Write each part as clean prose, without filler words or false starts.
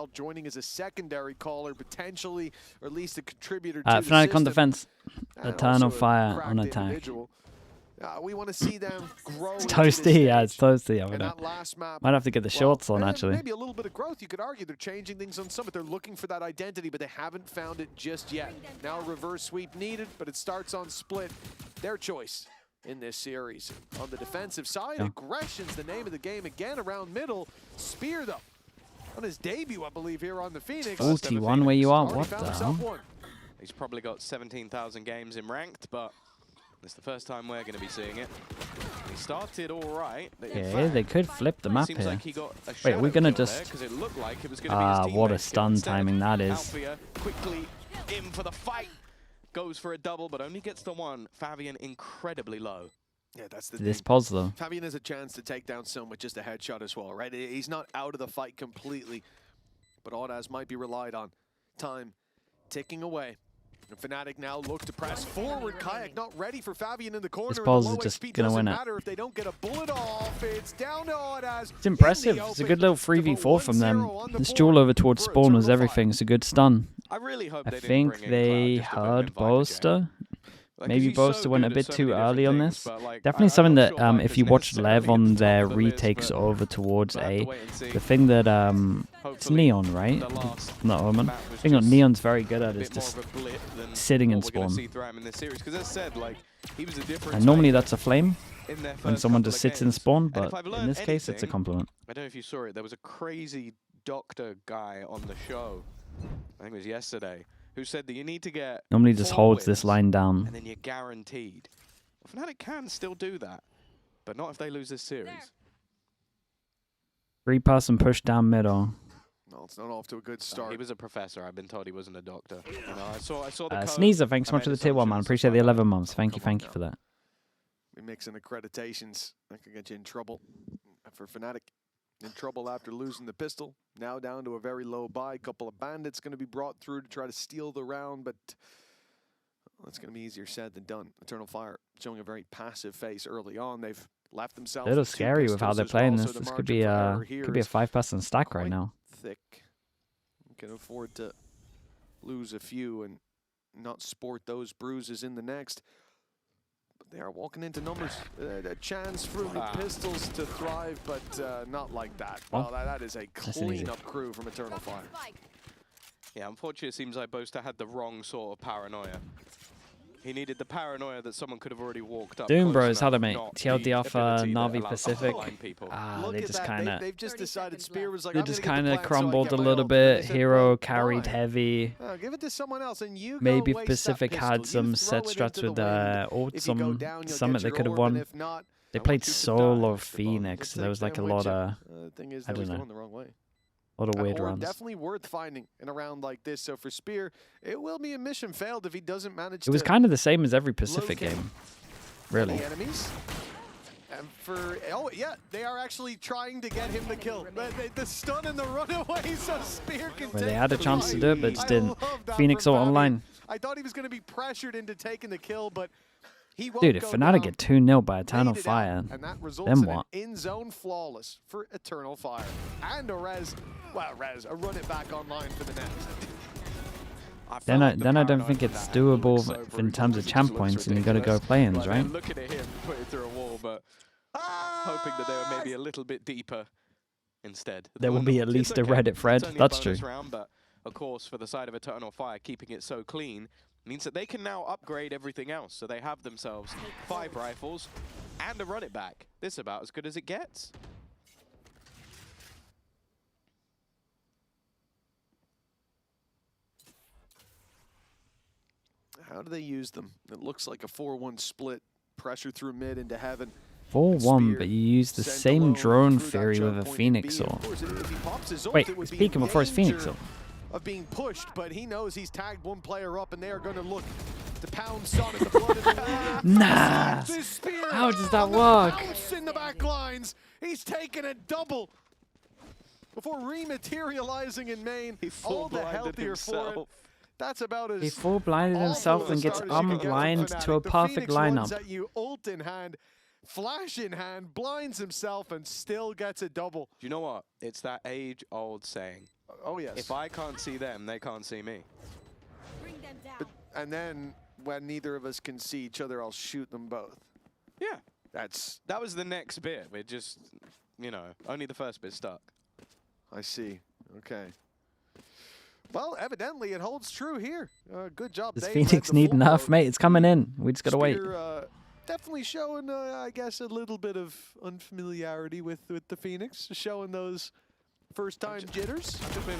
well, joining as a secondary caller, potentially, or at least a contributor to the Fnatic system. on defense. And Eternal also a Fire cracked on attack. individual. We want to see them grow. It's into this toasty, yeah, it's stage. toasty over And there. that last map, Might have to get the shorts on, actually. Maybe a little bit of growth. You could argue they're changing things on Summit. They're looking for that identity, but they haven't found it just yet. Now a reverse sweep needed, but it starts on Split. Their choice in this series. On the defensive side, aggression's the name of the game again around middle. Spear, though, on his debut, I believe, here on the Phoenix. 41 where you are? What the hell? He's probably got 17,000 games in ranked, but it's the first time we're going to be seeing it. He started all right. Yeah, they could flip the map here. Like he got a Wait, we're going to just... it looked like it was gonna be what a stun timing that is. Althea quickly in for the fight. Goes for a double, but only gets the one. Fabian incredibly low. Yeah, that's the This thing. pause, though. Fabian has a chance to take down Sim with just a headshot as well, right? He's not out of the fight completely, but Audaz might be relied on. Time ticking away. And Fnatic now look to press forward. Kayak not ready for Fabian in the corner. This pause is just going to win it. Matter if they don't get a bullet off. It's down to Audaz. It's impressive. It's a good little 3v4 from them. This duel over towards spawn was everything. It's a good stun. I really hope I they didn't think bring in they Cloud just to heard invite Boaster. Like, Maybe he's so Boaster went a good bit at so too many early on different this. things, but, like, Definitely I'm something not that sure if you Viper's watch Lev necessarily on at the their top of the list, retakes but over towards we'll have A, to wait and see. the thing that it's Hopefully Neon, right? the last Not Omen. map The was thing that just Neon's very good a at is bit more just of a blip than sitting in what we're gonna spawn. see throughout him in this series. Because as I said, like, he was a difference And normally maker that's a flame in their when first someone couple just of sits in games. spawn, And but if I've in learned this case it's a anything, compliment. I don't know if you saw it, there was a crazy doctor guy on the show, I think it was yesterday, who said that you need to get Normally just 4 holds this wins, line down. and then you're guaranteed. Fnatic can still do that, but not if they lose this series. 3-person push down middle. No, it's not off to a good start. He was a professor. I've been told he wasn't a doctor. You know, I saw the code. Sneezer, thanks so I much for made the tier 1, man. assumptions. Appreciate the 11 months. Thank you Come on for that. We mixing accreditations. That could get you in trouble. For Fnatic, in trouble after losing the pistol. Now down to a very low buy. Couple of bandits going to be brought through to try to steal the round, but that's going to be easier said than done. Eternal Fire showing a very passive face early on. They've left themselves A little with 2 scary with how pistols they're as playing well, this. so the This could margin be for a error here is 5-person stack right quite now. thick. You can afford to lose a few and not sport those bruises in the next. But they are walking into numbers. A chance for the pistols to thrive, but not like that. Well, that is a clean-up crew from Eternal Fire. Yeah, unfortunately, it seems like Boaster had the wrong sort of paranoia. He needed the paranoia that someone could have already walked up. Doom close Bros, how enough, they mate? not TLD the off ability that Navi allows Pacific. blind people. They Look just at that. kind of... They've just decided Spear was like, They I'm just gonna get kind the of plant so I crumbled get a my little ult. And they bit. said, Hero well, carried fine. heavy. Give it to someone else, and you Maybe go waste Pacific that had pistol. You some throw set it strats into with the wind. ult, If you go some down, you'll Summit get they your could have orb, and won. if not, They I played want you to solo die. Phoenix, so there was like a Take lot them of... thing is, I that was don't know. going the wrong way. A lot of That weird orb rounds. definitely worth finding in a round like this. So for Spear, it will be a mission failed if he doesn't manage It was to kind of the same as every Pacific locate game, really. the enemies. And for, oh yeah, they are actually trying to get him to kill. The stun and the runaway, so Spear can Where take they had a the chance to fight. do it, but just I didn't. love that Phoenix from all Fabian. online. I thought he was going to be pressured into taking the kill, but he won't Dude, if go Fnatic down. get 2-0 by Eternal Laid it out, Fire, and that results then in what? an in-zone flawless for Eternal Fire. And a res, a run it back online for the next. Then I don't think it's doable in terms of champ points, and you got to go play-ins, right? Looking at him put it through a wall, but hoping that they were maybe a little bit deeper instead. There will be at It's least a okay. Reddit thread. It's only a That's bonus true. round, but of course, for the side of Eternal Fire, keeping it so clean means that they can now upgrade everything else. So they have themselves 5 rifles and a run it back. This is about as good as it gets. How do they use them? It looks like a 4-1 split. Pressure through mid into heaven. 4-1, but you use the Sent same alone drone through that theory jump with a point in Phoenix B. or... Of course, if he pops his ult, Wait, it would be speaking in before his Phoenix danger or... of being pushed, but he knows he's tagged one player up, and they are going to look to pound Son at the blood of the Nah! This Spear How does that on the work? bounce in the back lines. He's taken a double before rematerializing in main. He All the full-blinded healthier for it. himself. That's about as He full blinded himself awful and a gets start as you can get from unblind to a Fnatic. The perfect Phoenix runs lineup. at you, ult in hand, flash in hand, blinds himself, and still gets a double. Do you know what? It's that age-old saying. Oh, yes. If I can't see them, they can't see me. Bring them down. But, and then when neither of us can see each other, I'll shoot them both. Yeah. That was the next bit. It just, you know, only the first bit stuck. I see. Okay. Well, evidently it holds true here. Good job. Does They Phoenix led the need full enough, board. mate? It's coming in. We just gotta wait. Spear, definitely showing, I guess, a little bit of unfamiliarity with the Phoenix, showing those first-time jitters. Just been,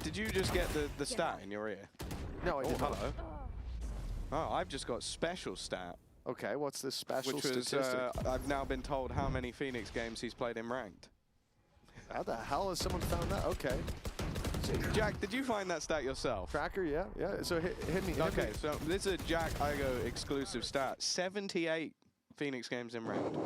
did you just get the stat in your ear? No, I Oh, did not. hello. Oh, I've just got special stat, Okay, what's this special which was statistic? I've now been told how many Phoenix games he's played in ranked. How the hell has someone found that? Okay. Jack, did you find that stat yourself? Tracker, yeah. So hit me. Hit Okay, me. so this is a Jack Igo exclusive stat. 78 Phoenix games in ranked.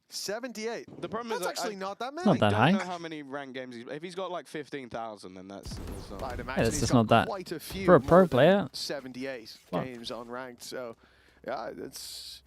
78. The problem That's is actually not that many. Not that I high. don't know how many ranked games he's. If he's got like 15,000, then that's not. I'd imagine it's he's just got not that- quite a few for a pro more than player. 78 Wow. games on ranked. So, yeah, it's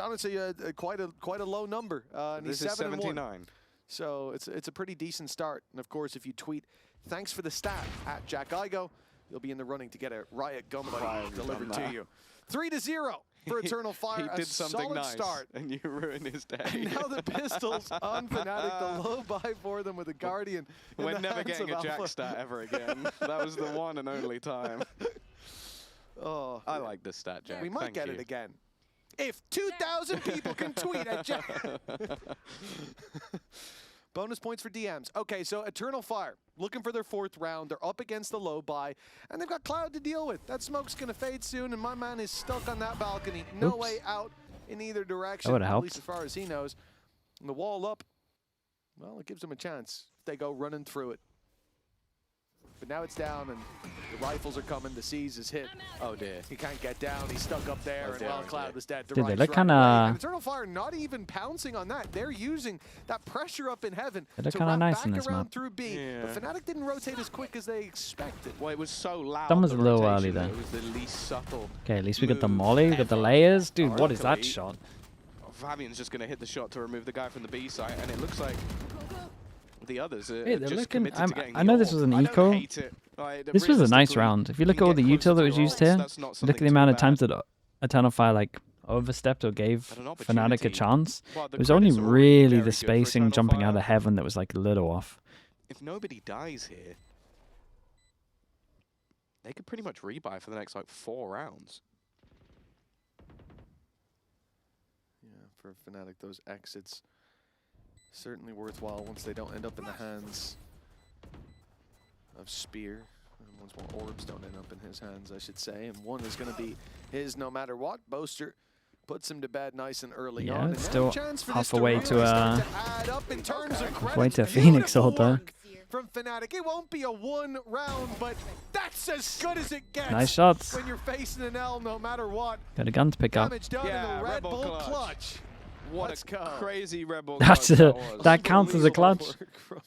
honestly quite a low number. And This he's is 7 and 1. 79. So it's a pretty decent start. And of course, if you tweet "Thanks for the stat" at Jack Igo, you'll be in the running to get a Riot Gunfire delivered to you. 3-0 for Eternal Fire. He did something solid nice, start. and you ruined his day. And now the pistols on Fnatic, the low buy for them with a Guardian. in We're the never hands getting of a Jack Alpha. stat ever again. That was the one and only time. Oh, I like this stat, Jack. we might Thank get you. it again. If 2,000 people can tweet at Jack. Bonus points for DMs. Okay, so Eternal Fire, looking for their 4th round. They're up against the low buy, and they've got Cloud to deal with. That smoke's going to fade soon, and my man is stuck on that balcony. No Oops. way out in either direction, would've at helped. least as far as he knows. And the wall up, well, it gives them a chance if they go running through it. But now it's down, and the rifles are coming. The Seas is hit. Oh dear. He can't get down. He's stuck up there, Oh, and dear, well, oh, Cloud dear. was dead. Dude, they Derives look right kinda- away. And Eternal Fire not even pouncing on that. They're using that pressure up in heaven They look to kinda wrap nice back in this around map. through B. Yeah. But Fnatic didn't rotate as quick as they expected. Well, it was so loud. That was the a little rotation, early that there. It was the least subtle. Okay, at least we got the move molly, we got the ever. layers. Dude, what is that Luckily- shot? Fabian's just going to hit the shot to remove the guy from the B site, and it looks like the others are Hey, they're just looking- committed to getting I the know this orb. was an I don't eco. hate it. Like, This was a nice realistically, round. If you you look at can all the get util that closer was to used the here, ults, that's not look something at the too amount of bad. times that Eternal Fire like overstepped or gave An Fnatic a opportunity. chance. Well, the It was only credits are already really very the good for spacing Eternal jumping out Fire. of heaven that was like a little off. If nobody dies here, they could pretty much rebuy for the next like 4 rounds. Yeah, for Fnatic, those exits certainly worthwhile once they don't end up in the hands of Spear. And once more orbs don't end up in his hands, I should say. And one is going to be his no matter what. Boaster puts him to bed nice and early Yeah, on. it's And still now a chance for this halfway really to, start to add up in terms of halfway credits. to Phoenix Beautiful ult, though. work from Fnatic. It won't be a 1 round, but that's as good as it gets. Nice shots. When you're facing an L, no matter what. Got a gun to pick up. Damage done in Yeah, the Red Red Bull Bull clutch. clutch. What Let's a go. crazy rebel. That's clutch a- that was. that counts as a clutch. Unbelievable work from-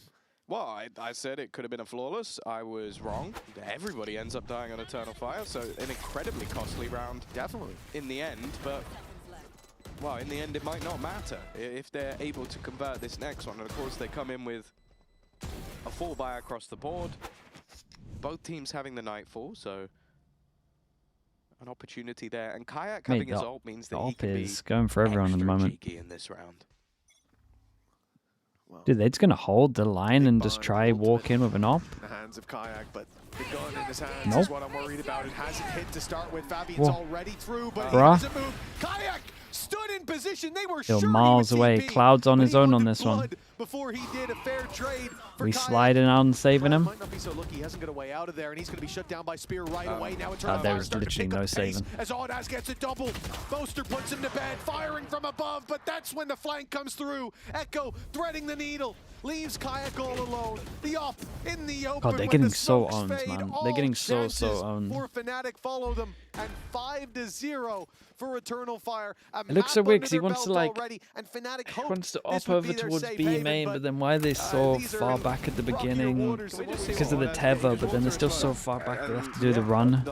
Well, I said it could have been a flawless. I was wrong. Everybody ends up dying on Eternal Fire, so an incredibly costly round Definitely. in the end. But, well, in the end, it might not matter if they're able to convert this next one. And, of course, they come in with a full buy across the board. Both teams having the Nightfall, so an opportunity there. And Kayak Mate, having his the ult means that he AWP can be is going for everyone at the extra moment. cheeky in this round. Well, Dude, they're just going to hold the line Big and just bind, try ultimate. walk in with an op. in the hands of Kayak, but the gun in his hands Nope. is what I'm worried about. It hasn't hit to start with. Fabian's Whoa. already through, but he Bruh. doesn't move. Kayak stood in position. They were Still sure miles he would away. TP, Cloud's on but his he own on wanted this one. blood before he did a fair trade for We Kayak. sliding out and saving Cloud him. might not be so lucky. He hasn't got a way out of there, and he's going to be shut down by Spear right away. Now Eternal there Fire was starting to literally pick no up pace saving. as Audas gets a double. Boaster puts him to bed, firing from above, but that's when the flank comes through. Echo threading the needle. Leaves Kayak all alone. The op in the open. God, they're when getting the so smokes owned, fade. man. All They're getting so chances owned. For Fnatic follow them, and 5-0 for Eternal Fire. A It looks so map weird under 'cause he their wants to, belt like, already, and Fnatic he hoped wants to this op would over be their towards safe B haven. main, but then why are they so far back at the beginning? Because of the Teva, but then they're still so far back they have to do the run.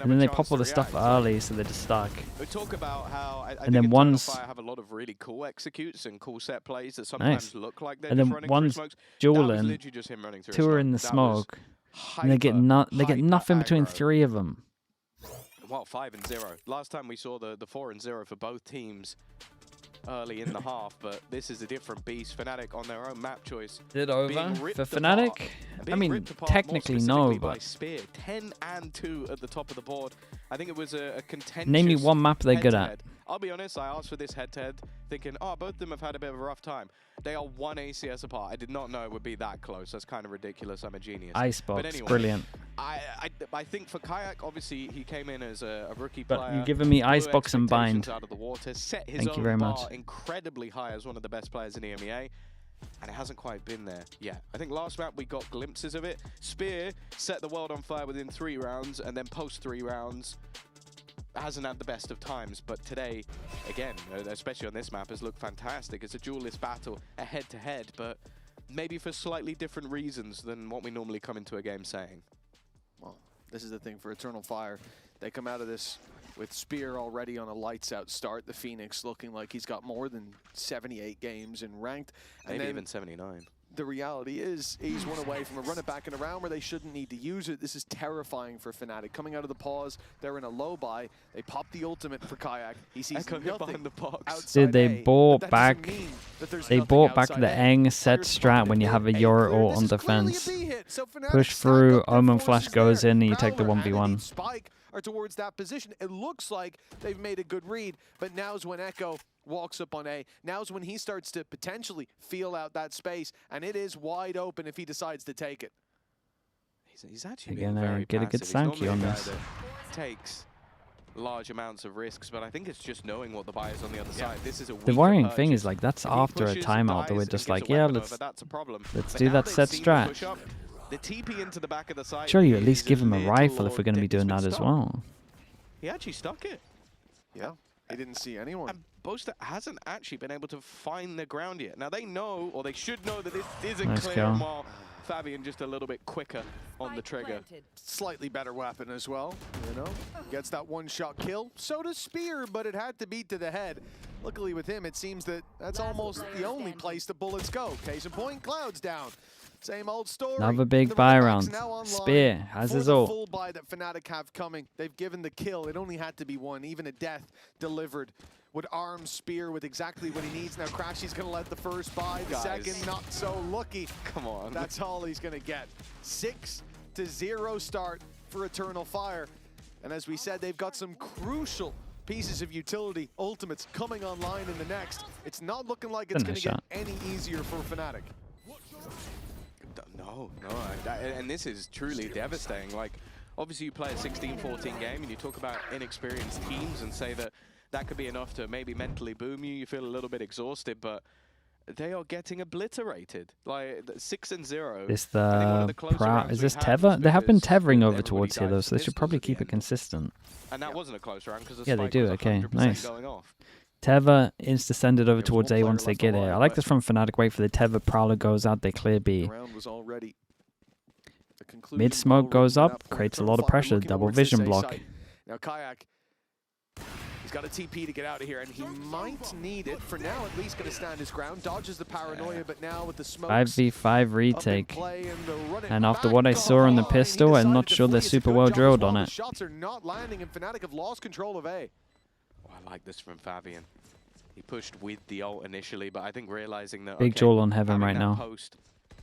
And then they pop all the stuff early, so they're just stuck. We talk about how And then one's have a lot of really cool executes and cool set plays that sometimes look like they're and just then running one's through smokes. dueling, Literally just him running through two are in the smoke, and they get nothing between three of them. Well, 5 and 0. Last time we saw the 4 and 0 for both teams early in the half, but this is a different beast. Fnatic on their own map choice. Is it over for Fnatic? I mean, technically no, but Spear 10 and 2 at the top of the board. I think it was a contentious. name me one map they're good at. I'll be honest, I asked for this head-to-head thinking, oh, both of them have had a bit of a rough time. They are 1 ACS apart. I did not know it would be that close. That's kind of ridiculous. I'm a genius. Icebox, anyway, brilliant. I think for Kayak, obviously, he came in as a rookie player. But you're giving me Icebox and Bind. Out of the water, set his Thank own you very bar much. incredibly high as one of the best players in EMEA. And it hasn't quite been there yet. I think last map we got glimpses of it. Spear set the world on fire within 3 rounds, and then post 3 rounds, hasn't had the best of times, but today, again, especially on this map, has looked fantastic. It's a duelist battle, a head-to-head, but maybe for slightly different reasons than what we normally come into a game saying. Well, this is the thing for Eternal Fire. They come out of this with Spear already on a lights-out start. The Phoenix looking like he's got more than 78 games in ranked. And Maybe then even 79. The reality is he's one away from a run it back in a round where they shouldn't need to use it. This is terrifying for Fnatic. Coming out of the pause, they're in a low buy. They pop the ultimate for Kayak. He sees nothing behind the box. Dude, they bought back. They bought back the Eng set strat when you have a Yoru ult on defense. Push through, Omen Flash goes in, and you take the 1v1. Spike are towards that position. It looks like they've made a good read, but now's when Echo walks up on A. Now's when he starts to potentially feel out that space, and it is wide open if he decides to take it. He's actually Again, being very get a good passive. Sankey on He's normally a guy this. that takes large amounts of risks, but I think it's just knowing what the buy is on the other side. This is a The weaker worrying thing purchase. is, like, that's If he after a pushes, timeout that dies, we're and just gives like, a yeah, weapon let's over, that's a problem. let's But do now that they've set seen the strat. push up, the TP into the back of the site. Sure, you at least is give him a little rifle if or we're going to be Dick has doing been that as stopped. well. He actually stuck it. Yeah, he didn't see anyone. And Boaster hasn't actually been able to find the ground yet. Now they know, or they should know, that this isn't Nice clear, kill. while Fabian just a little bit quicker on the trigger. Slightly better weapon as well, you know. Gets that one-shot kill. So does Spear, but it had to beat to the head. Luckily with him, it seems that that's almost the only place the bullets go. Case in point, Cloud's down. Same old story. Another big The buy runback's round. now online Spear has for his the ult. full buy that Fnatic have coming. They've given the kill. It only had to be one. Even a death delivered would arm Spear with exactly what he needs. Now Crashy's going to let the first buy. The second, not so lucky. Come on. That's all he's going to get. 6-0 start for Eternal Fire. And as we said, they've got some crucial pieces of utility, ultimates coming online in the next. It's not looking like it's going to get any easier for Fnatic. No, and this is truly devastating. Like, obviously you play a 16-14 game and you talk about inexperienced teams and say that that could be enough to maybe mentally boom you. You feel a little bit exhausted, but they are getting obliterated. Like 6-0. Is this Teva? They have been tethering over towards here though, so they should probably keep it consistent. And that wasn't a close round because yeah, they do. Okay, nice. Going off. Teva insta-sended over towards A once they get here. I like this from Fnatic. Wait for the Teva Prowler goes out, they clear B. Mid smoke goes up, creates a lot of pressure, double vision block. Now Kayak, he's got a TP to get out of here, and he might need it. For now, at least going to stand his ground. Dodges the paranoia, but now with the smoke. 5v5 retake. And after what I saw on the pistol, I'm not sure they're super well drilled on it. Shots are not landing, and Fnatic have lost control of A. I like this from Fabian. He pushed with the ult initially, but I think realizing that big jewel on heaven right now. Post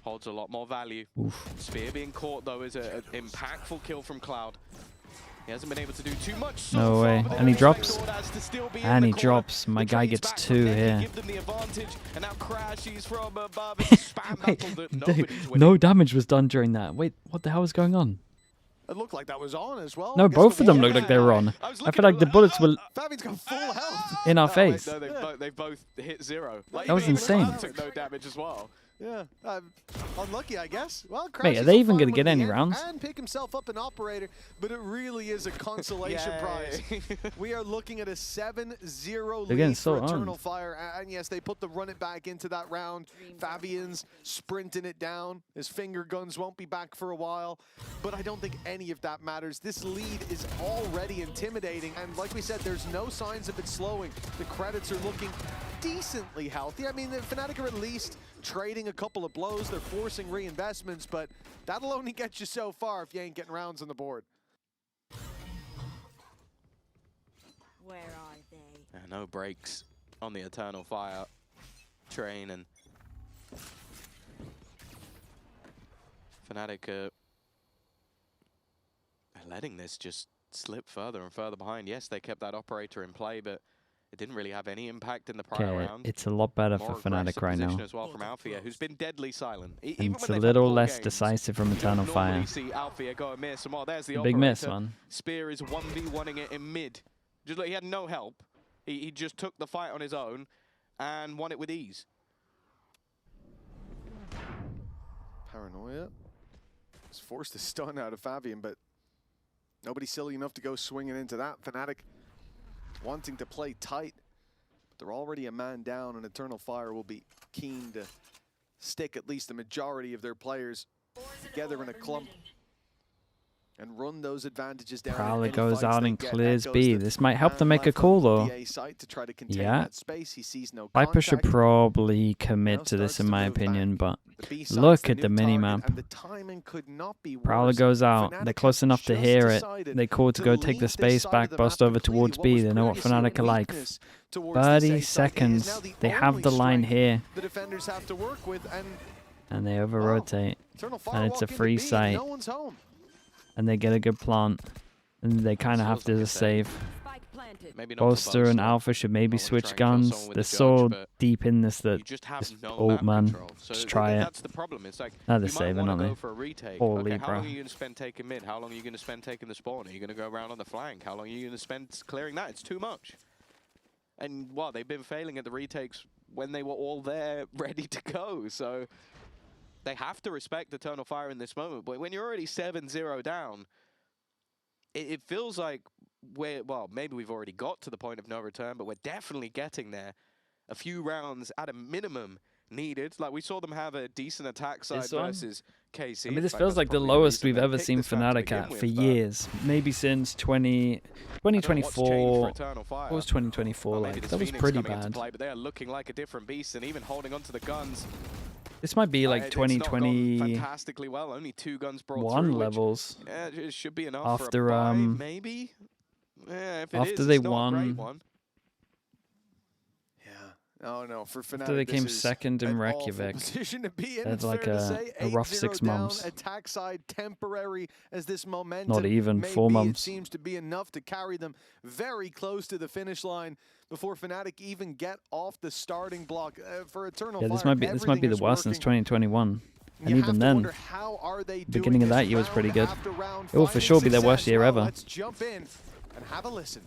holds a lot more value. Oof. Spear being caught though is an impactful kill from Cloud. He hasn't been able to do too much so no way. far, And he drops. And he drops. My guy gets 2 here. Give them the advantage, and now Crashy's from above. Wait, no damage was done during that. Wait, what the hell was going on? It looked like that was on as well. No, both of them looked like they were on. I feel like the bullets were Fabian's got full health. in our face. No, they've both hit 0. Like, that was insane. Took no damage as well. Yeah, unlucky, I guess. Well, Wait, are crashes they a even going farm to get with any the rounds? and pick himself up an operator, but it really is a consolation prize. We are looking at a 7-0 They're getting lead so for Eternal on. Fire, and yes, they put the run it back into that round. Fabian's sprinting it down. His finger guns won't be back for a while, but I don't think any of that matters. This lead is already intimidating, and like we said, there's no signs of it slowing. The credits are looking decently healthy. I mean, the Fnatic are at least trading a couple of blows. They're forcing reinvestments, but that'll only get you so far if you ain't getting rounds on the board. Where are they? No breaks on the Eternal Fire train, and Fnatic are letting this just slip further and further behind. Yes, they kept that operator in play, but it didn't really have any impact in the prior round. It's a lot better More for Fnatic right now. as well from Alfia, who's been deadly silent. And it's a little less decisive from Eternal Fire. See Alfia go and miss, and well, there's the Big miss, man. Spear is 1v1ing it in mid. Just like he had no help. He just took the fight on his own and won it with ease. Paranoia was forced to stun out of Fabian, but nobody's silly enough to go swinging into that. Fnatic wanting to play tight, but they're already a man down, and Eternal Fire will be keen to stick at least the majority of their players together in a clump and run those advantages down. Prowler goes out and clears B. This might help them make a call, though. Yeah. Viper should probably commit to this, in my opinion, but look at the minimap. Prowler goes out. They're close enough to hear it. They call to go take the space back, bust over towards B. They know what Fnatic are like. 30 seconds. They have the line here. And they over-rotate. And it's a free site. And they get a good plant, and they kind of have to save. Bolster and Alpha should maybe switch guns. They're so deep in this that just old man, just try it. That's the problem. It's like now they're saving, aren't they? Holy, how bro. long are you going to spend taking mid? How long are you going to spend taking the spawn? Are you going to go around on the flank? How long are you going to spend clearing that? It's too much. And well, they've been failing at the retakes when they were all there, ready to go. So they have to respect Eternal Fire in this moment. But when you're already 7-0 down, it feels like well, maybe we've already got to the point of no return, but we're definitely getting there. A few rounds at a minimum needed. Like, we saw them have a decent attack side versus KC. I mean, this feels like the lowest we've ever seen Fnatic at for years. Maybe since 2024. What was 2024 like? That was pretty bad. But they are looking like a different beast, and even holding onto the guns. This might be like 2020 fantastically well. Only 2 guns brought one through, levels. Yeah, it should be enough after for a buy, maybe. Yeah, if it after is, they it's not won. a great one. Oh no, for Fnatic, after they came second in Reykjavik. That's like a rough 6 months. Attack side temporary as this momentum. Not even 4 months. It seems to be enough to carry them very close to the finish line before Fnatic even get off the starting block for Eternal Fire. This might be the worst since 2021. And even then, beginning of that year was pretty good. It will for sure be their worst year ever. Let's jump in and have a listen.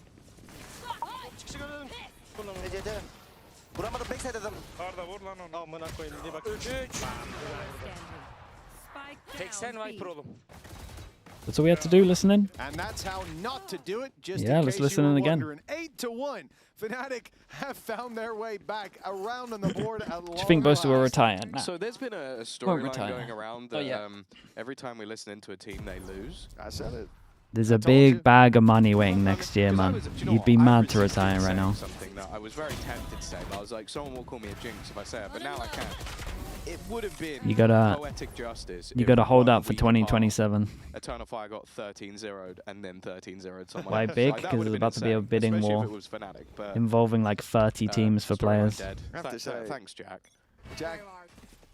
That's all we had to do, listening. And that's how not to do it. Just yeah, in let's case listen you were in again. wondering. 8-1. Fnatic have found their way back around on the board. At Do you think Boaster will retire? Nah. So there's been a storyline going around that every time we listen into a team, they lose. I said it. There's a big bag of money waiting next year, man. You'd be mad to retire right now. Something that I was very tempted to say, but I was like, someone will call me a jinx if I say it, but now I can't. It would have been poetic justice. You gotta hold up for 2027. Eternal Fire got 13-0'd and then 13-0'd someone. Why big? Because there's about to be a bidding war involving like 30 teams for players. Thanks, Jack. Jack,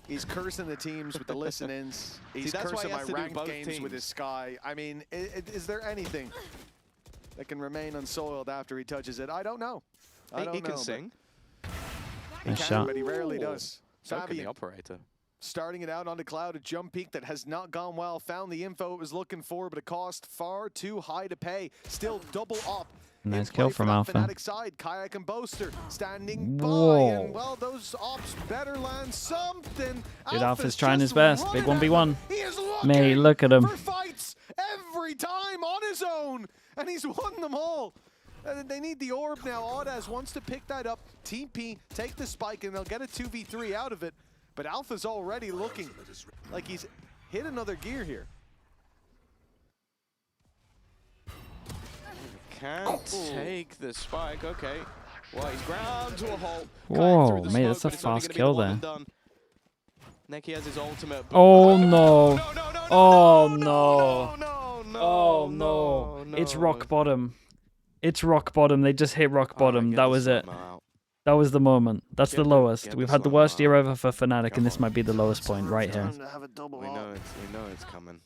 he's cursing the teams with the listen-ins. He's cursing my ranked games with his Sky. I mean, is there anything that can remain unsoiled after he touches it? I don't know. He can sing. He can, but he rarely does. So can the operator. Starting it out onto Cloud, a jump peak that has not gone well. Found the info it was looking for, but it cost far too high to pay. Still double up. Nice kill from Alpha. Fnatic side, Kayak and Boaster standing by, and well, those ops better land something. Dude, Alpha's trying his best. Big 1v1. He is Mate, look at him. for fights every time on his own, and he's won them all. They need the orb now. Audaz wants to pick that up. TP, take the spike, and they'll get a 2v3 out of it. But Alpha's already looking like he's hit another gear here. Can't take the spike. Okay. Well, he's ground to a halt. Whoa, mate, that's a fast kill there. Neki has his ultimate. Oh no. Oh no. no. Oh no. It's rock bottom. It's rock bottom. They just hit rock bottom. That was it. That was the moment. That's the lowest. We've had the worst year ever for Fnatic, and this might be the lowest point right here. We know it's coming.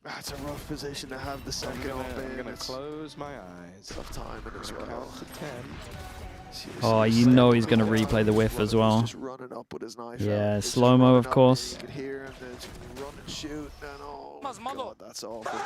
That's a rough position to have the second up in. I'm gonna close my eyes. Tough time as well. Count to 10. Oh, you know he's gonna replay the whiff as well. Just running up with his knife Yeah, slow-mo of course. You could hear him just run and shoot, and oh god, that's awful.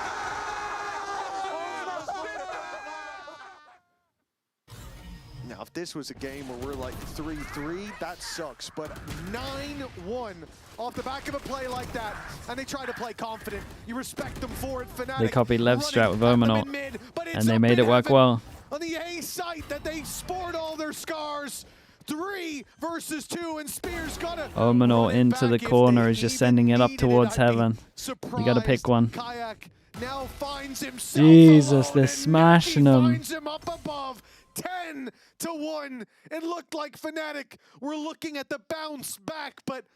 Now, if this was a game where we're like 3-3, that sucks. But 9-1 off the back of a play like that, and they try to play confident. You respect them for it. Fnatic They copied Lev's strat with Omenot, and they made it work well. On the A site that they sport all their scars. 3 versus 2, and Spears gotta Omenot into the corner is just sending it up towards heaven. You gotta pick one. Kayak now finds himself Jesus, alone, they're and smashing Neki him. finds him up above. 10-1. It looked like Fnatic were looking at the bounce back, but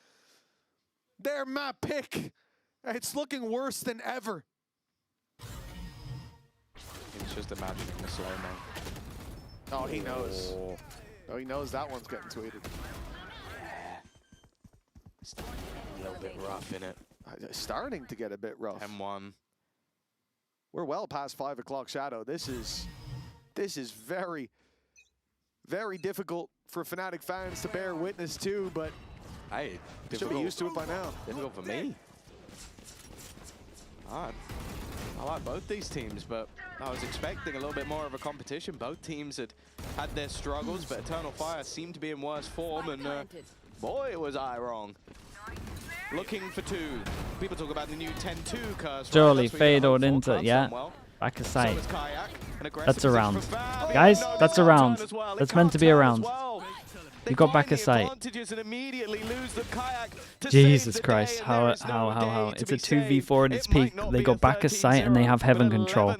their map pick, it's looking worse than ever. He's just imagining the slow-mo. Oh, he knows. Oh, he knows that one's getting tweeted. A little bit rough in it. Starting to get a bit rough. M1. We're well past 5 o'clock shadow. This is very, very difficult for Fnatic fans to bear witness to, but Hey, should be used to it by now. Difficult for me. I like both these teams, but I was expecting a little bit more of a competition. Both teams had their struggles, but Eternal Fire seemed to be in worse form, and boy, was I wrong. Looking for 2. People talk about the new 10-2 curse. Jolly fadeed into, yeah. Back of sight. That's a round. Guys, that's a round. That's meant to be a round. You got back of sight. Jesus Christ, how? It's a 2v4 at its peak. They got back of sight and they have heaven control.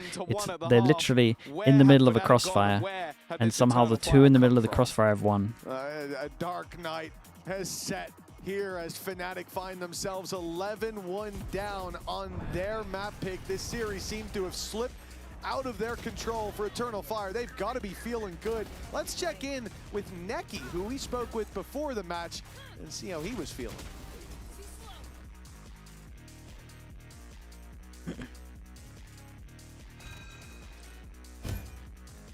They're literally in the middle of a crossfire, and somehow the 2 in the middle of the crossfire have won. A dark night has set here as Fnatic find themselves 11-1 down on their map pick. This series seemed to have slipped out of their control for Eternal Fire. They've got to be feeling good. Let's check in with Neki, who we spoke with before the match, and see how he was feeling.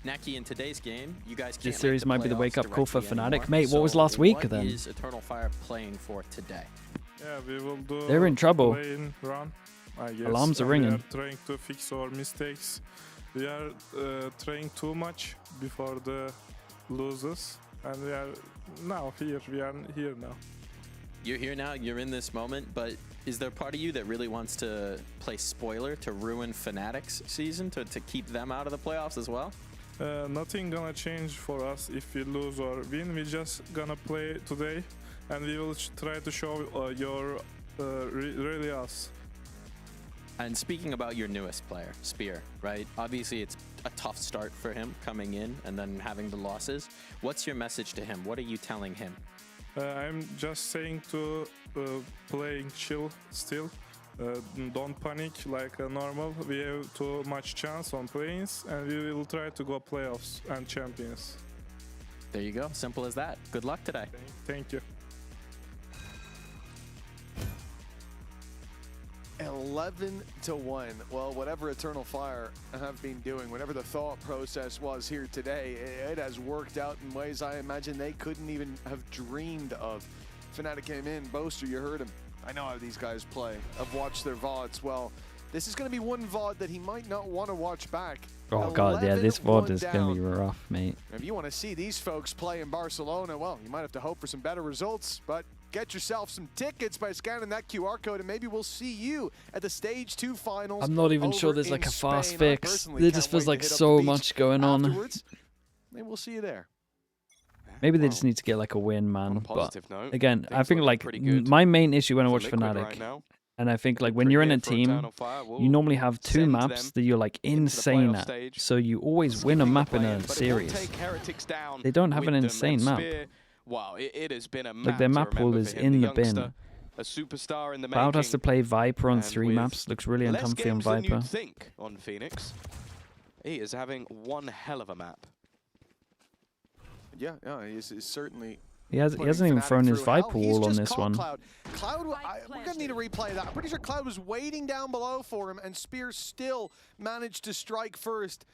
Neki, in today's game, you guys can't This series might be the wake-up call for Fnatic. Anymore. Mate, what was last week then? What is Eternal Fire playing for today? Yeah, we will do. They're in trouble. Playing run, I guess. Alarms are We ringing. are trying to fix our mistakes. We are trying too much before the losers, and we are now here. We are here now. You're here now, you're in this moment, but is there part of you that really wants to play spoiler to ruin Fnatic's season, to keep them out of the playoffs as well? Nothing gonna change for us if we lose or win. We just gonna play today, and we will try to show your really us. And speaking about your newest player, Spear, right? Obviously, it's a tough start for him coming in and then having the losses. What's your message to him? What are you telling him? I'm just saying to playing chill still. Don't panic like normal. We have too much chance on plays, and we will try to go playoffs and champions. There you go. Simple as that. Good luck today. Thank you. 11-1. Well, whatever Eternal Fire have been doing, whatever the thought process was here today, it has worked out in ways I imagine they couldn't even have dreamed of. Fnatic came in. Boaster, you heard him. I know how these guys play. I've watched their VODs. Well, This is going to be one VOD that he might not want to watch back. Oh god, yeah, this VOD is going to be rough, mate. If you want to see these folks play in Barcelona, well, you might have to hope for some better results, but get yourself some tickets by scanning that QR code, and maybe we'll see you at the Stage 2 finals. I'm not even sure there's like a fast fix. There just feels like so much going on. Maybe we'll see you there. Maybe they just need to get like a win, man. But note, again, I think like my main issue when I watch Fnatic, and I think like when you're in a team, you normally have 2 maps that you're like insane at. So you always win a map in a series. They don't have an insane map. Wow, it has been a like their map pool is in the bin. A superstar in the Cloud has to play Viper on 3 maps. Looks really uncomfy on Viper. Think on Phoenix. He is having one hell of a map. Yeah, he's certainly. He hasn't even thrown his Viper wall on this one. Cloud, we're gonna need to replay that. I'm pretty sure Cloud was waiting down below for him, and Spear still managed to strike first.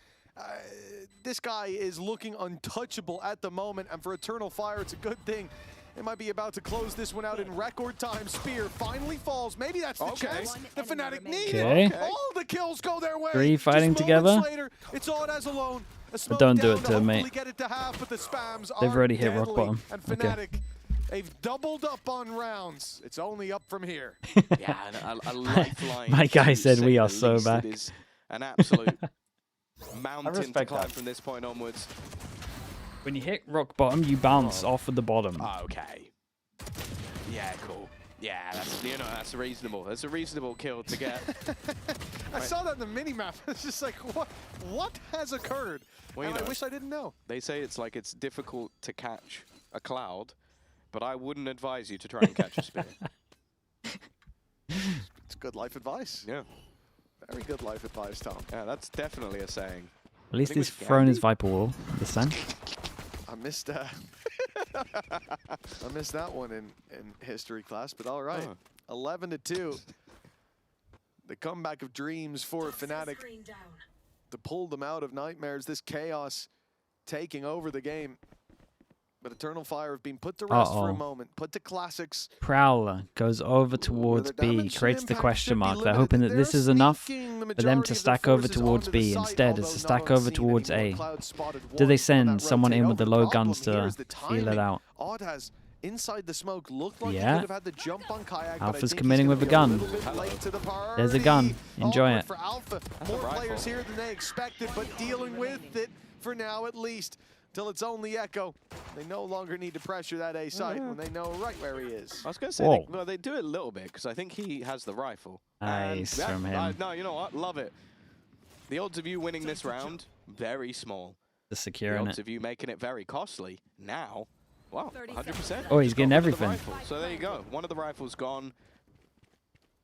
This guy is looking untouchable at the moment, and for Eternal Fire, it's a good thing. They might be about to close this one out in record time. Spear finally falls. Maybe that's the chance the Fnatic needed. All the kills go their way. 3 fighting together. Later, it's Odd as alone. But don't do it to him, mate. Get it to half, but the spams They've already hit deadly. rock bottom. And Fnatic, they've doubled up on rounds. It's only up from here. Yeah, a lifeline. My guy said we are so back. It is an absolute mountain to climb from this point onwards. When you hit rock bottom, you bounce off of the bottom. Okay. Yeah, cool. Yeah, that's reasonable. That's a reasonable kill to get. I saw that in the mini-map. It's just like, what has occurred? Well, I wish I didn't know. They say it's difficult to catch a Cloud, but I wouldn't advise you to try and catch a Spear. It's good life advice. Yeah. Very good life advice, Tom. Yeah, that's definitely a saying. At least he's thrown his Viper wall this time. I missed I missed that one in history class, but all right. 11-2. The comeback of dreams for Fnatic to pull them out of nightmares. This chaos taking over the game. But Eternal Fire have been put to rest for a moment, put to classics. Prowler goes over towards B, creates the question mark. They're hoping that this is enough for them to stack over towards B. Instead, it's to stack over towards A. Do they send someone in with the low guns to feel it out? Odd has inside the smoke looked like he could have had the jump on Kayak. Alpha's committing with a gun. There's a gun. Enjoy it. For Alpha, more players here than they expected, but dealing with it for now at least. Till it's only Echo. They no longer need to pressure that A site when they know right where he is. I was going to say, they do it a little bit, because I think he has the rifle. Nice from him. No, you know what? Love it. The odds of you winning this round, very small. The securing the odds of you making it very costly. Now, wow, 100%. Oh, he's getting everything. So there you go. One of the rifles gone.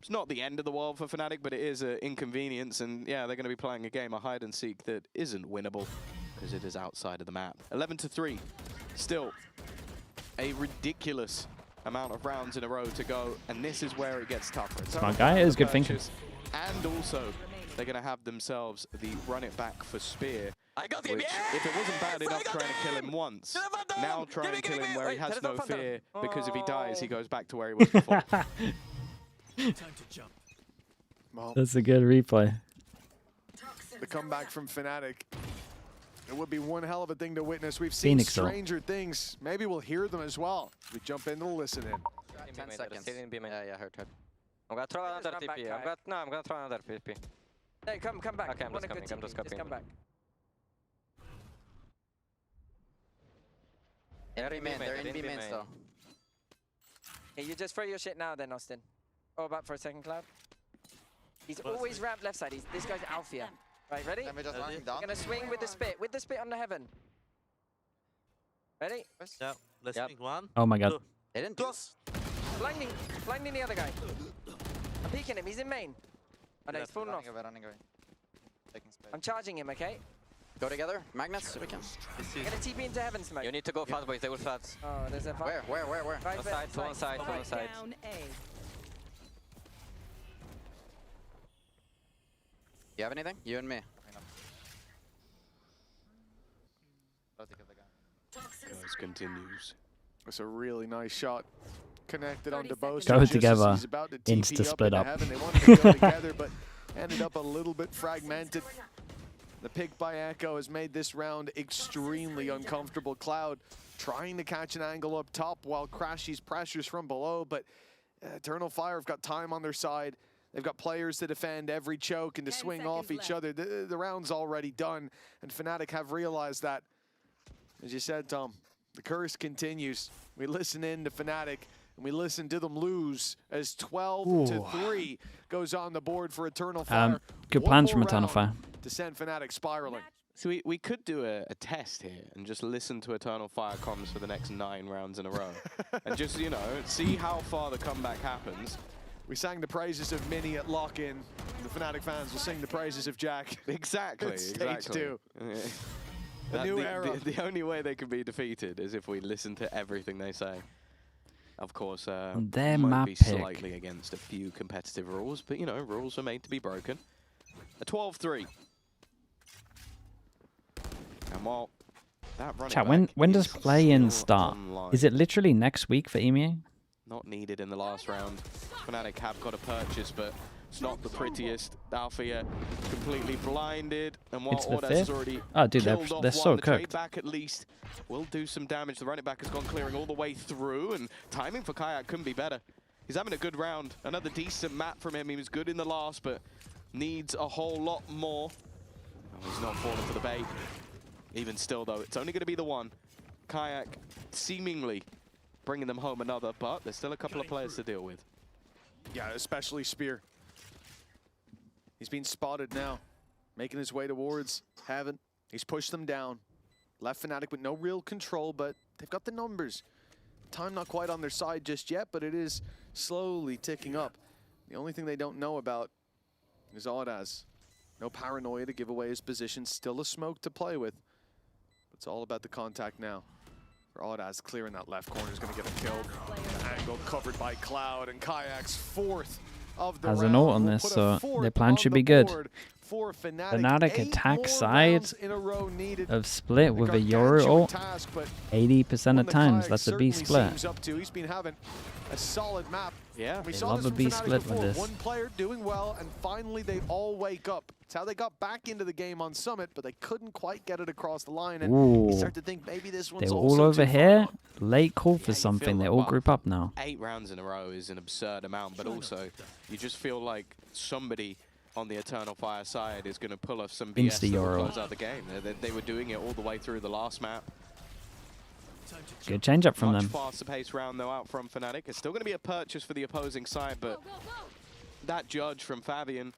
It's not the end of the world for Fnatic, but it is an inconvenience. And yeah, they're going to be playing a game of hide and seek that isn't winnable, because it is outside of the map. 11-3. Still a ridiculous amount of rounds in a row to go, and this is where it gets tougher. Smart guy, it was good thinking. And also, they're going to have themselves the run it back for Spear. Which, if it wasn't bad enough trying to kill him once, now try and kill him where he has no fear, because if he dies, he goes back to where he was before. Time to jump. Well, that's a good replay. The comeback from Fnatic. It would be one hell of a thing to witness. We've seen Phoenix stranger things. Maybe we'll hear them as well. We jump in to listen in. 10 seconds. Yeah, heard. I'm gonna throw another TP. I'm gonna throw another TP. Hey, come back. Okay, I'm just copying. Come back. They're in B main still. Hey, you just throw your shit now then, Austin. Oh, back for a second, Cloud. He's always ramped left side. This guy's Althea. Right, ready? We're gonna swing with the spit on the heaven. Ready? Yeah, let's swing one. Oh my god. They didn't do Blinding the other guy. I'm peeking him, he's in main. Oh no, he's falling off. I'm charging him, okay? Go together, magnets, so we can. I'm gonna TP into heaven smoke. You need to go fast, boys, they will fast. Oh, there's a Where? Right One side. You have anything? You and me. Goes continues. It's a really nice shot. Connected onto both. Go just together. He's about to Insta TP split up. up. They wanted to go together, but ended up a little bit fragmented. The pick by Echo has made this round extremely uncomfortable. Cloud trying to catch an angle up top while Crashy's pressures from below, but Eternal Fire have got time on their side. They've got players to defend every choke and to swing off each other. The round's already done, and Fnatic have realized that. As you said, Tom, the curse continues. We listen in to Fnatic, and we listen to them lose as 12-3 goes on the board for Eternal Fire. Good plans from Eternal Fire. To send Fnatic spiraling. So we could do a test here and just listen to Eternal Fire comms for the next 9 rounds in a row. And just, you know, see how far the comeback happens. We sang the praises of Mini at lock-in. The Fnatic fans will sing the praises of Jack. Exactly, Stage 2. Yeah. A new era. The only way they can be defeated is if we listen to everything they say. Of course, might be slightly against a few competitive rules, but, you know, rules are made to be broken. A 12-3. And while that running Chat, back when does is play-in still start? online, Is it literally next week for EMEA? not needed in the last round. Fnatic have got a purchase, but it's not the prettiest. Alfia completely blinded, and while It's the Ordas 5th? has already Oh, dude, killed off they're so one, the trade cooked. back at least will do some damage. The running back has gone clearing all the way through, and timing for Kayak couldn't be better. He's having a good round. Another decent map from him. He was good in the last, but needs a whole lot more. Oh, he's not falling for the bait. Even still, though, it's only going to be the one. Kayak seemingly bringing them home another, but there's still a couple of players to deal with. Yeah, especially Spear. He's been spotted now, making his way towards Heaven. He's pushed them down. Left Fnatic with no real control, but they've got the numbers. Time not quite on their side just yet, but it is slowly ticking up. The only thing they don't know about is Audaz. No paranoia to give away his position, still a smoke to play with. It's all about the contact now. For Audaz, clearing that left corner is going to get a kill. The angle covered by Cloud, and Kayak's 4th of the round. Has a note on this, so their plan should be good. Fnatic attack side of split with a Yoru ult 80% of times. That's a B split. He's been having a solid map. Yeah, we saw love a B split with this. One player doing well, and finally they all wake up. It's how they got back into the game on Summit, but they couldn't quite get it across the line. And you start to think maybe this one's they're all over here. Late call for something. They all group up now. 8 rounds in a row is an absurd amount, but also you just feel like somebody on the Eternal Fire side is going to pull off some BS that will close out the game. They were doing it all the way through the last map. Good change up from Much them. faster pace round though out from Fnatic. It's still going to be a purchase for the opposing side, but that judge from Fabian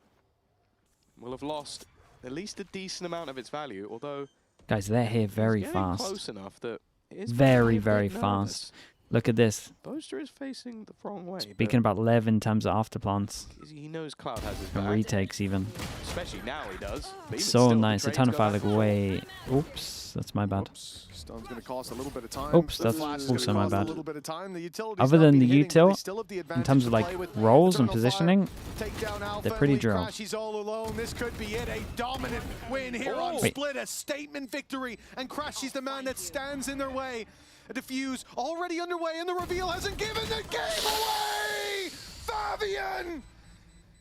will have lost at least a decent amount of its value, although Guys, they're here very it's fast. close enough that it is Very, a bit very nervous. fast. Look at this. Boaster is facing the wrong way. Speaking about Lev in terms of afterplants. He knows Cloud has his And back. retakes even. Especially now he does. But even So still, the nice. trade's Eternal got Fire that like way... Oops, that's my bad. Oops. Stun's going to cost a little bit of time. Oops, The that's flash is also gonna my cost a bad. little bit of time. The utility's Other not than been the hitting, but they util, still have the in advantage terms to of like play with. roles and Eternal Fire positioning, take down Alpha, they're pretty and drill. Crashy's all alone. This could be it. A dominant win here on Wait. Split. A statement victory. And Crashy's the man that stands in their way. A defuse already underway, and the reveal hasn't given the game away! Fabian!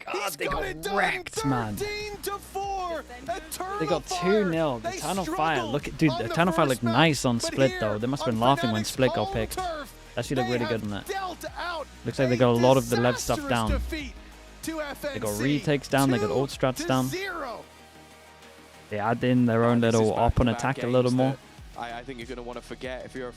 God, they got it done, wrecked, man. 13-4. They got 2-0. The Eternal Fire. Look at, dude, the Eternal Fire looked nice on Split though. They must have been laughing when Split got picked. Actually looked really good on that. Looks like they got a lot of the Lev stuff down. They got retakes down, they got ult strats down. They add in their own little op and attack a little more. I think you're going to want to forget if you're a